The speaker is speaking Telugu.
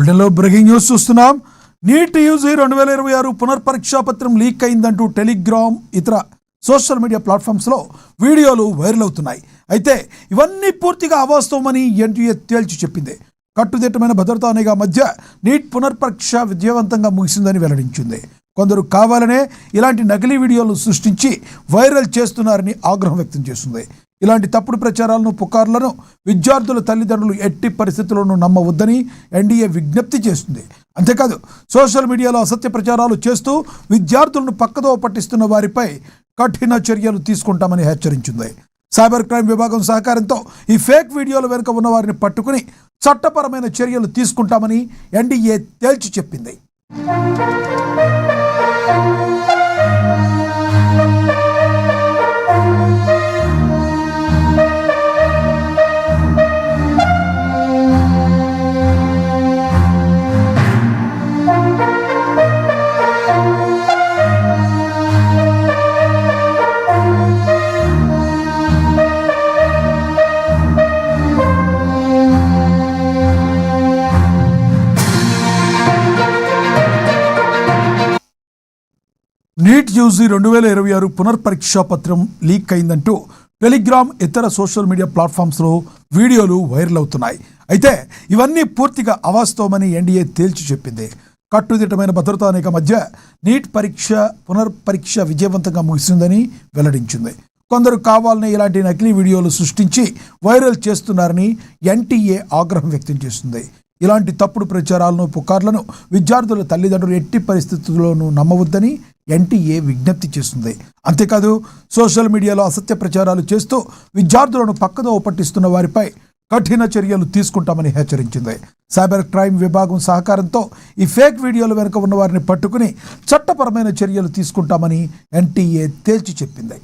బులెటిన్లో బ్రేకింగ్ న్యూస్ చూస్తున్నాం. నీట్ యూజీ 2026 పునర్పరీక్షా పత్రం లీక్ అయిందంటూ టెలిగ్రామ్ ఇతర సోషల్ మీడియా ప్లాట్ఫామ్స్లో వీడియోలు వైరల్ అవుతున్నాయి. అయితే ఇవన్నీ పూర్తిగా అవాస్తవమని ఎన్టీఏ తేల్చి చెప్పింది. కట్టుదిట్టమైన భద్రతా నిఘా మధ్య నీట్ పునర్పరీక్ష విజయవంతంగా ముగిసిందని వెల్లడించింది. కొందరు కావాలనే ఇలాంటి నకిలీ వీడియోలు సృష్టించి వైరల్ చేస్తున్నారని ఆగ్రహం వ్యక్తం చేస్తుంది. ఇలాంటి తప్పుడు ప్రచారాలను, పుకార్లను విద్యార్థుల తల్లిదండ్రులు ఎట్టి పరిస్థితుల్లోనూ నమ్మవద్దని ఎన్డీఏ విజ్ఞప్తి చేస్తుంది. అంతేకాదు సోషల్ మీడియాలో అసత్య ప్రచారాలు చేస్తూ విద్యార్థులను పక్కదో పట్టిస్తున్న వారిపై కఠిన చర్యలు తీసుకుంటామని హెచ్చరించింది. సైబర్ క్రైమ్ విభాగం సహకారంతో ఈ ఫేక్ వీడియోల వెనుక ఉన్న వారిని పట్టుకుని చట్టపరమైన చర్యలు తీసుకుంటామని ఎన్డీఏ తేల్చి చెప్పింది. నీట్ యూజీ 2026 పునర్పరీక్షా పత్రం లీక్ అయిందంటూ టెలిగ్రామ్ ఇతర సోషల్ మీడియా ప్లాట్ఫామ్స్లో వీడియోలు వైరల్ అవుతున్నాయి. అయితే ఇవన్నీ పూర్తిగా అవాస్తవమని ఎన్డీఏ తేల్చి చెప్పింది. కట్టుదిట్టమైన భద్రతా నిఘా మధ్య నీట్ పునర్పరీక్ష విజయవంతంగా ముగిసిందని వెల్లడించింది. కొందరు కావాలని ఇలాంటి నకిలీ వీడియోలు సృష్టించి వైరల్ చేస్తున్నారని ఎన్టీఏ ఆగ్రహం వ్యక్తం చేస్తుంది. ఇలాంటి తప్పుడు ప్రచారాలను, పుకార్లను విద్యార్థుల తల్లిదండ్రులు ఎట్టి పరిస్థితుల్లోనూ నమ్మవద్దని ఎన్టీఏ విజ్ఞప్తి చేస్తుంది. అంతేకాదు సోషల్ మీడియాలో అసత్య ప్రచారాలు చేస్తూ విద్యార్థులను పక్కదో పట్టిస్తున్న వారిపై కఠిన చర్యలు తీసుకుంటామని హెచ్చరించింది. సైబర్ క్రైమ్ విభాగం సహకారంతో ఈ ఫేక్ వీడియోల వెనుక ఉన్న వారిని పట్టుకుని చట్టపరమైన చర్యలు తీసుకుంటామని ఎన్టీఏ తేల్చి చెప్పింది.